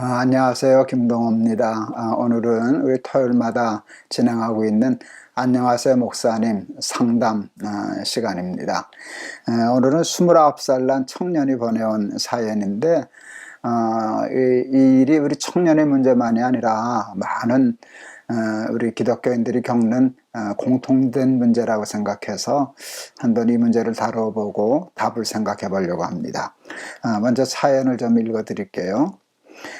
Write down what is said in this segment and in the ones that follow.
안녕하세요. 김동호입니다. 오늘은 우리 토요일마다 진행하고 있는 안녕하세요 목사님 상담 시간입니다. 오늘은 29살 난 청년이 보내온 사연인데 이 일이 우리 청년의 문제만이 아니라 많은 우리 기독교인들이 겪는 공통된 문제라고 생각해서 한번 이 문제를 다뤄보고 답을 생각해 보려고 합니다. 먼저 사연을 좀 읽어 드릴게요.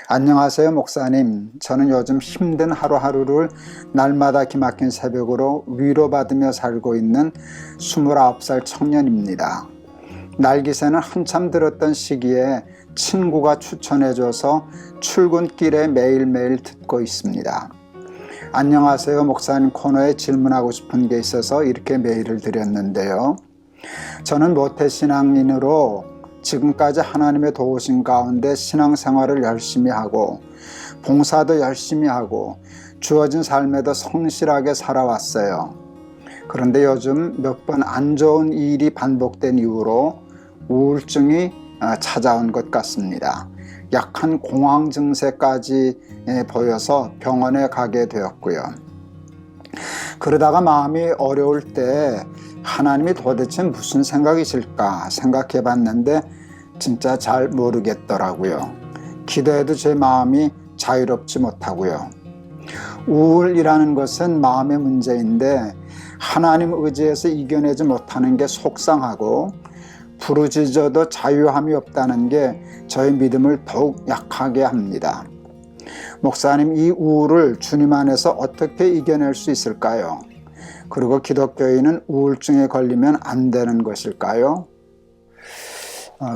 안녕하세요 목사님. 저는 요즘 힘든 하루하루를 날마다 기막힌 새벽으로 위로받으며 살고 있는 29살 청년입니다. 날기새는 한참 들었던 시기에 친구가 추천해줘서 출근길에 매일매일 듣고 있습니다. 안녕하세요 목사님 코너에 질문하고 싶은 게 있어서 이렇게 메일을 드렸는데요. 저는 모태신앙인으로 지금까지 하나님의 도우심 가운데 신앙생활을 열심히 하고 봉사도 열심히 하고 주어진 삶에도 성실하게 살아왔어요. 그런데 요즘 몇 번 안 좋은 일이 반복된 이후로 우울증이 찾아온 것 같습니다. 약한 공황 증세까지 보여서 병원에 가게 되었고요. 그러다가 마음이 어려울 때 하나님이 도대체 무슨 생각이실까 생각해 봤는데 진짜 잘 모르겠더라고요. 기도해도 제 마음이 자유롭지 못하고요. 우울이라는 것은 마음의 문제인데 하나님 의지에서 이겨내지 못하는 게 속상하고 부르짖어도 자유함이 없다는 게 저의 믿음을 더욱 약하게 합니다. 목사님, 이 우울을 주님 안에서 어떻게 이겨낼 수 있을까요? 그리고 기독교인은 우울증에 걸리면 안 되는 것일까요?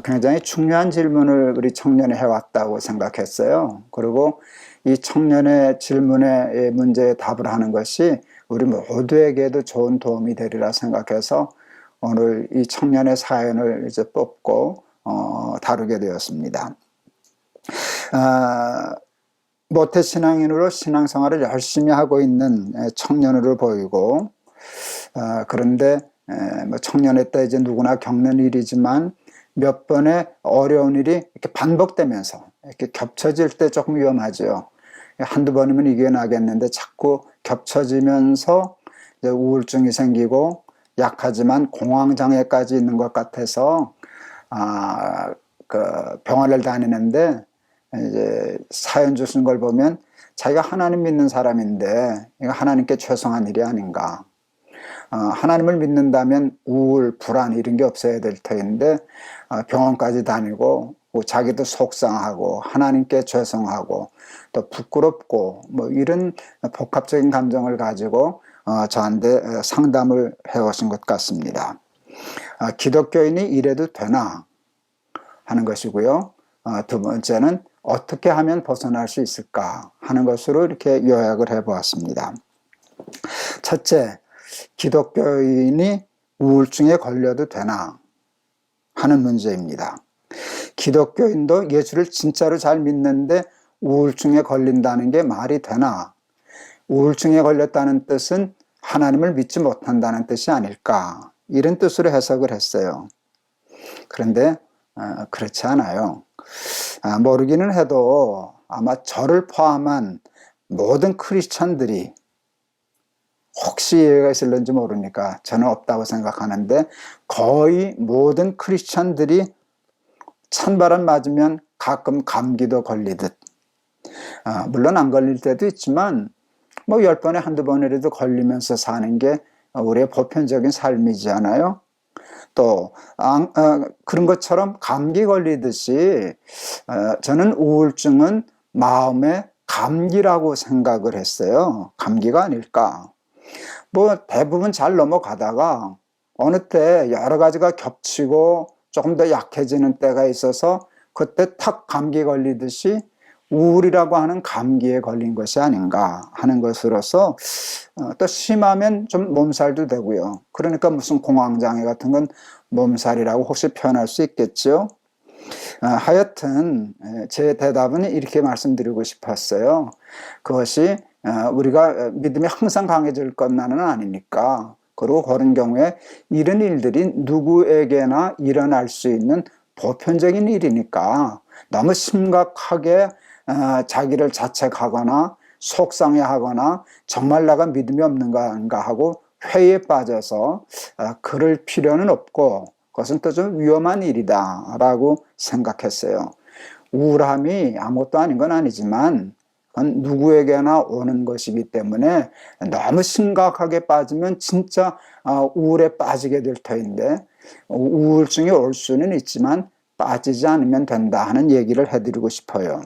굉장히 중요한 질문을 우리 청년이 해왔다고 생각했어요. 그리고 이 청년의 질문의 문제에 답을 하는 것이 우리 모두에게도 좋은 도움이 되리라 생각해서 오늘 이 청년의 사연을 이제 뽑고 다루게 되었습니다. 모태신앙인으로 신앙생활을 열심히 하고 있는 청년으로 보이고 그런데 청년의 때 이제 누구나 겪는 일이지만 몇 번의 어려운 일이 이렇게 반복되면서 이렇게 겹쳐질 때 조금 위험하죠. 한두 번이면 이겨나겠는데 자꾸 겹쳐지면서 이제 우울증이 생기고 약하지만 공황장애까지 있는 것 같아서 그 병원을 다니는데 이제 사연 주신 걸 보면 자기가 하나님 믿는 사람인데 이거 하나님께 죄송한 일이 아닌가. 하나님을 믿는다면 우울, 불안 이런 게 없어야 될 터인데 병원까지 다니고 자기도 속상하고 하나님께 죄송하고 또 부끄럽고 뭐 이런 복합적인 감정을 가지고 저한테 상담을 해오신 것 같습니다. 기독교인이 이래도 되나 하는 것이고요. 두 번째는 어떻게 하면 벗어날 수 있을까 하는 것으로 이렇게 요약을 해보았습니다. 첫째, 기독교인이 우울증에 걸려도 되나 하는 문제입니다. 기독교인도 예수를 진짜로 잘 믿는데 우울증에 걸린다는 게 말이 되나? 우울증에 걸렸다는 뜻은 하나님을 믿지 못한다는 뜻이 아닐까? 이런 뜻으로 해석을 했어요. 그런데 그렇지 않아요. 모르기는 해도 아마 저를 포함한 모든 크리스찬들이 혹시 예외가 있을는지 모르니까 저는 없다고 생각하는데 거의 모든 크리스찬들이 찬바람 맞으면 가끔 감기도 걸리듯 물론 안 걸릴 때도 있지만 뭐 10번에 한두 번이라도 걸리면서 사는 게 우리의 보편적인 삶이잖아요. 또 그런 것처럼 감기 걸리듯이 저는 우울증은 마음의 감기라고 생각을 했어요. 감기가 아닐까. 뭐 대부분 잘 넘어가다가 어느 때 여러 가지가 겹치고 조금 더 약해지는 때가 있어서 그때 탁 감기 걸리듯이 우울이라고 하는 감기에 걸린 것이 아닌가 하는 것으로서 또 심하면 좀 몸살도 되고요. 그러니까 무슨 공황장애 같은 건 몸살이라고 혹시 표현할 수 있겠죠. 하여튼 제 대답은 이렇게 말씀드리고 싶었어요. 그것이 우리가 믿음이 항상 강해질 것만은 아니니까. 그리고 그런 경우에 이런 일들이 누구에게나 일어날 수 있는 보편적인 일이니까 너무 심각하게 자기를 자책하거나 속상해하거나 정말 내가 믿음이 없는가 하고 회의에 빠져서 그럴 필요는 없고 그것은 또 좀 위험한 일이다 라고 생각했어요. 우울함이 아무것도 아닌 건 아니지만 그건 누구에게나 오는 것이기 때문에 너무 심각하게 빠지면 진짜 우울에 빠지게 될 터인데 우울증이 올 수는 있지만 빠지지 않으면 된다 하는 얘기를 해드리고 싶어요.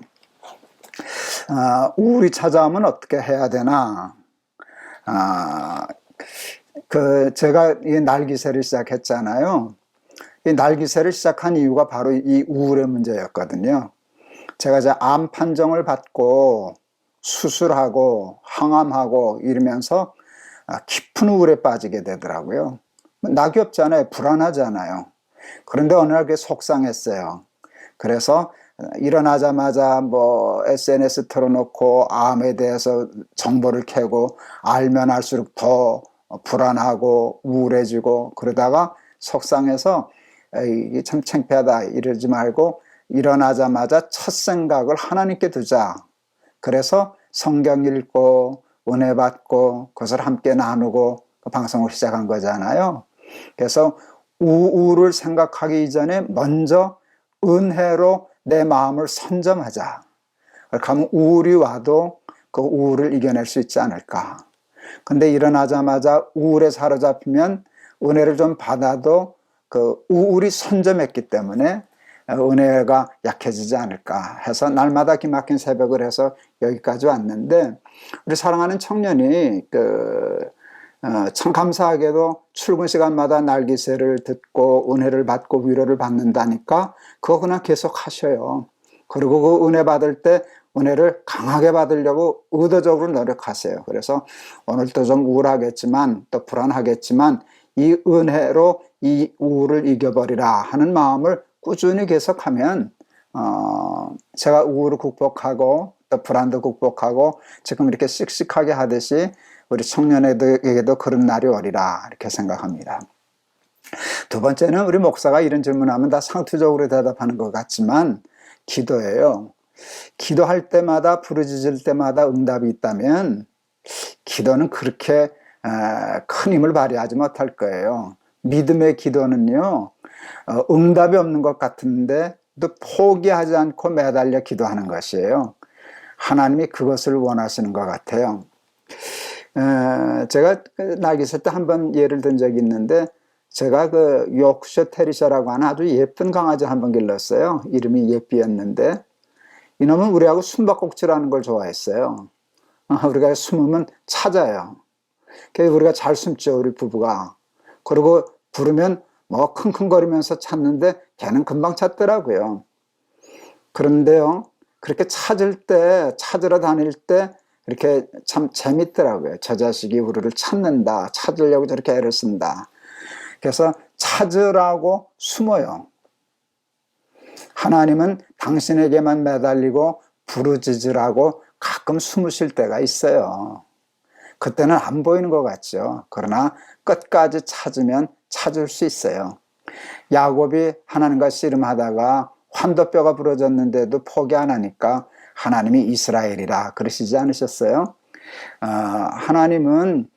우울이 찾아오면 어떻게 해야 되나? 제가 이 날기새를 시작했잖아요. 이 날기새를 시작한 이유가 바로 이 우울의 문제였거든요. 제가 이제 암 판정을 받고 수술하고 항암하고 이러면서 깊은 우울에 빠지게 되더라고요. 낙이 없잖아요. 불안하잖아요. 그런데 어느 날 그게 속상했어요. 그래서 일어나자마자 뭐 SNS 틀어놓고 암에 대해서 정보를 캐고 알면 알수록 더 불안하고 우울해지고 그러다가 속상해서 이게 참 창피하다 이러지 말고 일어나자마자 첫 생각을 하나님께 두자. 그래서 성경 읽고 은혜 받고 그것을 함께 나누고 방송을 시작한 거잖아요. 그래서 우울을 생각하기 이전에 먼저 은혜로 내 마음을 선점하자. 그렇게 하면 우울이 와도 그 우울을 이겨낼 수 있지 않을까. 근데 일어나자마자 우울에 사로잡히면 은혜를 좀 받아도 그 우울이 선점했기 때문에 은혜가 약해지지 않을까 해서 날마다 기막힌 새벽을 해서 여기까지 왔는데 우리 사랑하는 청년이 참 감사하게도 출근 시간마다 날기새를 듣고 은혜를 받고 위로를 받는다니까 그거 그냥 계속 하셔요. 그리고 그 은혜 받을 때 은혜를 강하게 받으려고 의도적으로 노력하세요. 그래서 오늘도 좀 우울하겠지만 또 불안하겠지만 이 은혜로 이 우울을 이겨버리라 하는 마음을 꾸준히 계속하면 제가 우울을 극복하고 또 불안도 극복하고 지금 이렇게 씩씩하게 하듯이 우리 청년에게도 그런 날이 오리라 이렇게 생각합니다. 두 번째는 우리 목사가 이런 질문하면 다 상투적으로 대답하는 것 같지만 기도예요. 기도할 때마다 부르짖을 때마다 응답이 있다면 기도는 그렇게 큰 힘을 발휘하지 못할 거예요. 믿음의 기도는요, 응답이 없는 것 같은데 또 포기하지 않고 매달려 기도하는 것이에요. 하나님이 그것을 원하시는 것 같아요. 제가 나기 있을 때 한 번 예를 든 적이 있는데 제가 그 요크셔 테리셔라고 하는 아주 예쁜 강아지 한 번 길렀어요. 이름이 예삐였는데 이놈은 우리하고 숨바꼭질하는 걸 좋아했어요. 우리가 숨으면 찾아요. 그래서 우리가 잘 숨죠, 우리 부부가. 그리고 부르면 뭐 킁킁거리면서 찾는데 걔는 금방 찾더라고요. 그런데요, 그렇게 찾으러 다닐 때 이렇게 참 재밌더라고요. 저 자식이 우리를 찾는다, 찾으려고 저렇게 애를 쓴다. 그래서 찾으라고 숨어요. 하나님은 당신에게만 매달리고 부르짖으라고 가끔 숨으실 때가 있어요. 그때는 안 보이는 것 같죠. 그러나 끝까지 찾으면 찾을 수 있어요. 야곱이 하나님과 씨름하다가 환도뼈가 부러졌는데도 포기 안 하니까 하나님이 이스라엘이라 그러시지 않으셨어요? 하나님은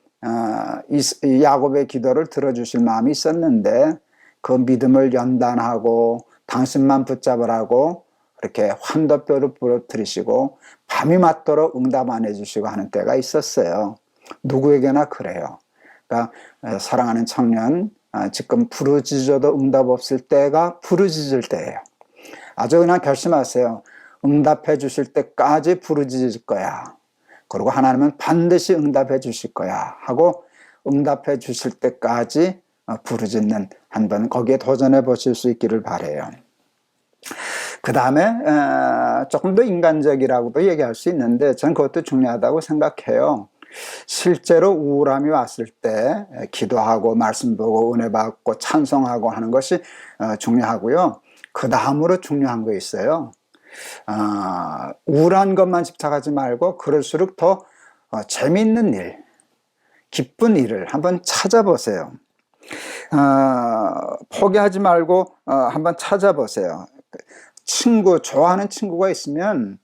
야곱의 기도를 들어주실 마음이 있었는데 그 믿음을 연단하고 당신만 붙잡으라고 그렇게 환도뼈를 부러뜨리시고 밤이 맞도록 응답 안 해주시고 하는 때가 있었어요. 누구에게나 그래요. 그러니까 사랑하는 청년, 지금 부르짖어도 응답 없을 때가 부르짖을 때예요. 아주 그냥 결심하세요. 응답해 주실 때까지 부르짖을 거야. 그리고 하나님은 반드시 응답해 주실 거야 하고 응답해 주실 때까지 부르짖는 한번 거기에 도전해 보실 수 있기를 바라요. 그 다음에 조금 더 인간적이라고도 얘기할 수 있는데 저는 그것도 중요하다고 생각해요. 실제로 우울함이 왔을 때 기도하고 말씀 보고 은혜 받고 찬송하고 하는 것이 중요하고요. 그 다음으로 중요한 거 있어요. 우울한 것만 집착하지 말고 그럴수록 더 재미있는 일, 기쁜 일을 한번 찾아보세요. 포기하지 말고 한번 찾아보세요. 좋아하는 친구가 있으면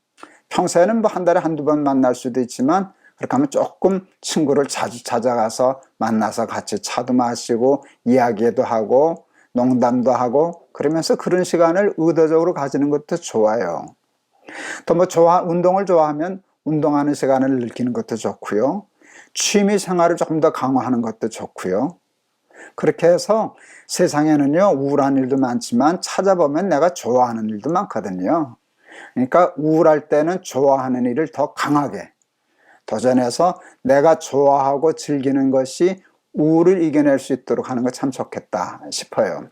평소에는 뭐 한 달에 한두 번 만날 수도 있지만 그렇게 하면 조금 친구를 자주 찾아가서 만나서 같이 차도 마시고 이야기도 하고 농담도 하고 그러면서 그런 시간을 의도적으로 가지는 것도 좋아요. 또 뭐 운동을 좋아하면 운동하는 시간을 늘리는 것도 좋고요. 취미 생활을 조금 더 강화하는 것도 좋고요. 그렇게 해서 세상에는요, 우울한 일도 많지만 찾아보면 내가 좋아하는 일도 많거든요. 그러니까 우울할 때는 좋아하는 일을 더 강하게 도전해서 내가 좋아하고 즐기는 것이 우울을 이겨낼 수 있도록 하는 거 참 좋겠다 싶어요.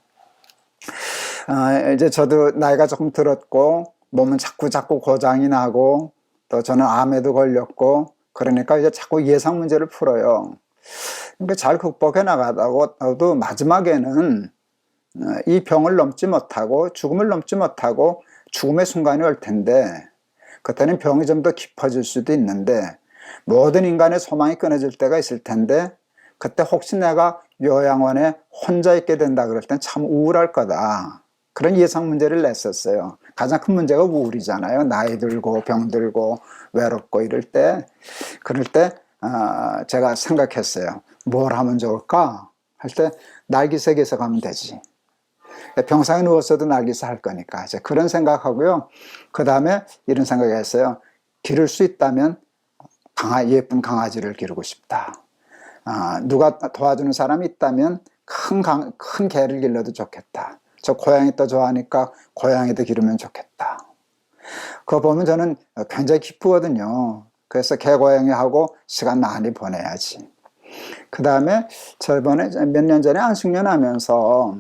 이제 저도 나이가 조금 들었고 몸은 자꾸 고장이 나고 또 저는 암에도 걸렸고 그러니까 이제 자꾸 예상 문제를 풀어요. 그러니까 잘 극복해 나가다가도 마지막에는 이 병을 넘지 못하고 죽음을 넘지 못하고 죽음의 순간이 올 텐데 그때는 병이 좀 더 깊어질 수도 있는데 모든 인간의 소망이 끊어질 때가 있을 텐데 그때 혹시 내가 요양원에 혼자 있게 된다 그럴 땐 참 우울할 거다. 그런 예상 문제를 냈었어요. 가장 큰 문제가 우울이잖아요. 나이 들고 병 들고 외롭고 이럴 때. 그럴 때 제가 생각했어요. 뭘 하면 좋을까? 할 때 날기색에서 가면 되지. 병상에 누웠어도 날기세 할 거니까 이제 그런 생각하고요. 그 다음에 이런 생각을 했어요. 기를 수 있다면 예쁜 강아지를 기르고 싶다. 누가 도와주는 사람이 있다면 큰 개를 길러도 좋겠다. 저 고양이 또 좋아하니까 고양이도 기르면 좋겠다. 그거 보면 저는 굉장히 기쁘거든요. 그래서 개 고양이하고 시간 많이 보내야지. 그 다음에 저번에 몇 년 전에 안식년 하면서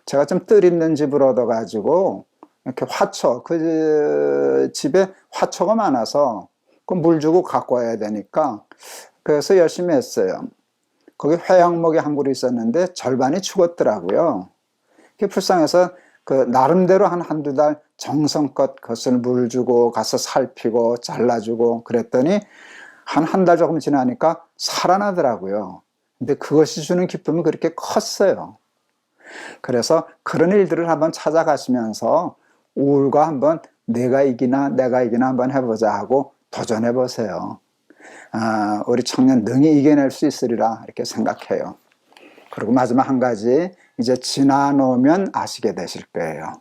제가 좀 뜰 있는 집을 얻어가지고 이렇게 화초, 그 집에 화초가 많아서 그 물 주고 갖고 와야 되니까 그래서 열심히 했어요. 거기 회양목이 한 그루 있었는데 절반이 죽었더라고요. 그게 불쌍해서 그 나름대로 한두 달 정성껏 그것을 물 주고 가서 살피고 잘라주고 그랬더니 한 달 조금 지나니까 살아나더라고요. 근데 그것이 주는 기쁨이 그렇게 컸어요. 그래서 그런 일들을 한번 찾아가시면서 우울과 한번 내가 이기나 한번 해보자 하고 도전해 보세요. 우리 청년 능히 이겨낼 수 있으리라 이렇게 생각해요. 그리고 마지막 한 가지, 이제 지나 놓으면 아시게 되실 거예요.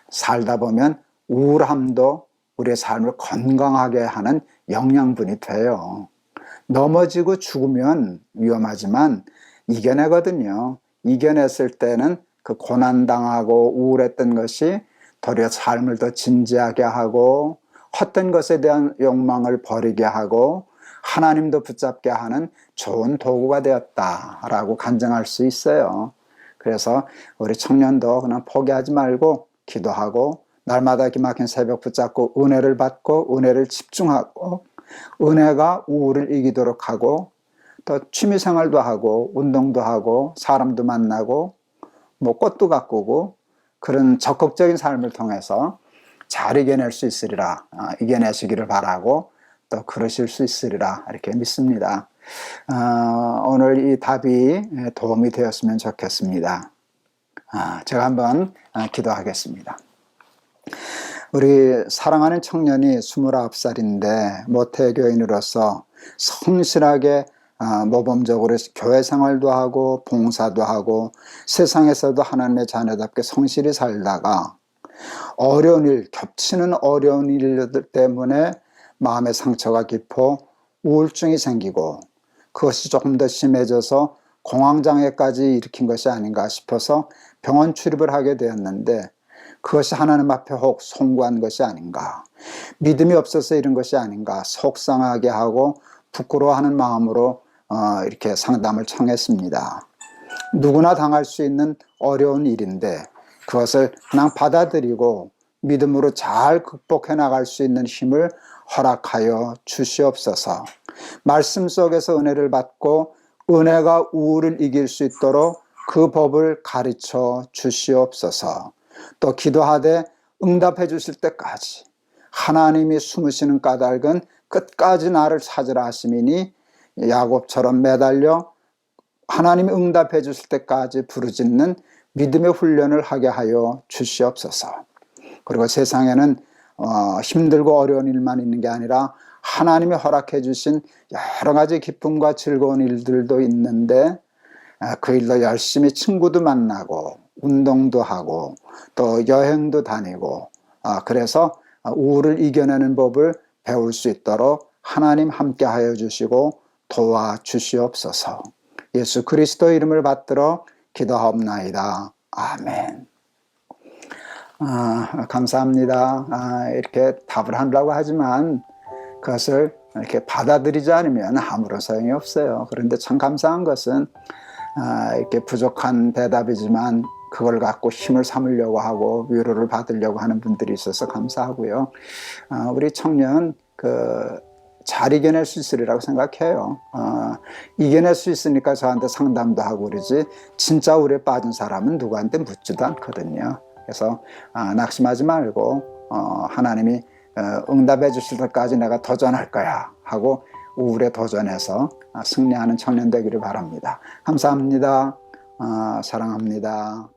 살다 보면 우울함도 우리의 삶을 건강하게 하는 영양분이 돼요. 넘어지고 죽으면 위험하지만 이겨내거든요. 이겨냈을 때는 그 고난당하고 우울했던 것이 도리어 삶을 더 진지하게 하고 헛된 것에 대한 욕망을 버리게 하고 하나님도 붙잡게 하는 좋은 도구가 되었다라고 간증할 수 있어요. 그래서 우리 청년도 그냥 포기하지 말고 기도하고 날마다 기막힌 새벽 붙잡고 은혜를 받고 은혜를 집중하고 은혜가 우울을 이기도록 하고 또 취미생활도 하고 운동도 하고 사람도 만나고 뭐 꽃도 가꾸고 그런 적극적인 삶을 통해서 잘 이겨낼 수 있으리라, 이겨내시기를 바라고 또 그러실 수 있으리라 이렇게 믿습니다. 오늘 이 답이 도움이 되었으면 좋겠습니다. 제가 한번 기도하겠습니다. 우리 사랑하는 청년이 29살인데 모태교인으로서 성실하게 모범적으로 교회 생활도 하고 봉사도 하고 세상에서도 하나님의 자녀답게 성실히 살다가 어려운 일, 겹치는 어려운 일들 때문에 마음의 상처가 깊어 우울증이 생기고 그것이 조금 더 심해져서 공황장애까지 일으킨 것이 아닌가 싶어서 병원 출입을 하게 되었는데 그것이 하나님 앞에 혹 송구한 것이 아닌가, 믿음이 없어서 이런 것이 아닌가 속상하게 하고 부끄러워하는 마음으로 이렇게 상담을 청했습니다. 누구나 당할 수 있는 어려운 일인데 그것을 그냥 받아들이고 믿음으로 잘 극복해 나갈 수 있는 힘을 허락하여 주시옵소서. 말씀 속에서 은혜를 받고 은혜가 우울을 이길 수 있도록 그 법을 가르쳐 주시옵소서. 또 기도하되 응답해 주실 때까지 하나님이 숨으시는 까닭은 끝까지 나를 찾으라 하심이니 야곱처럼 매달려 하나님이 응답해 주실 때까지 부르짖는 믿음의 훈련을 하게 하여 주시옵소서. 그리고 세상에는 힘들고 어려운 일만 있는 게 아니라 하나님이 허락해 주신 여러 가지 기쁨과 즐거운 일들도 있는데 그 일로 열심히 친구도 만나고 운동도 하고 또 여행도 다니고 그래서 우울을 이겨내는 법을 배울 수 있도록 하나님 함께 하여 주시고 도와주시옵소서. 예수 그리스도 이름을 받들어 기도하옵나이다. 아멘. 감사합니다. 이렇게 답을 하려고 하지만 그것을 이렇게 받아들이지 않으면 아무런 소용이 없어요. 그런데 참 감사한 것은 이렇게 부족한 대답이지만 그걸 갖고 힘을 삼으려고 하고 위로를 받으려고 하는 분들이 있어서 감사하고요. 우리 청년 잘 이겨낼 수 있으리라고 생각해요. 이겨낼 수 있으니까 저한테 상담도 하고 그러지 진짜 우울에 빠진 사람은 누구한테 묻지도 않거든요. 그래서 낙심하지 말고 하나님이 응답해 주실 때까지 내가 도전할 거야 하고 우울에 도전해서 승리하는 청년 되기를 바랍니다. 감사합니다. 사랑합니다.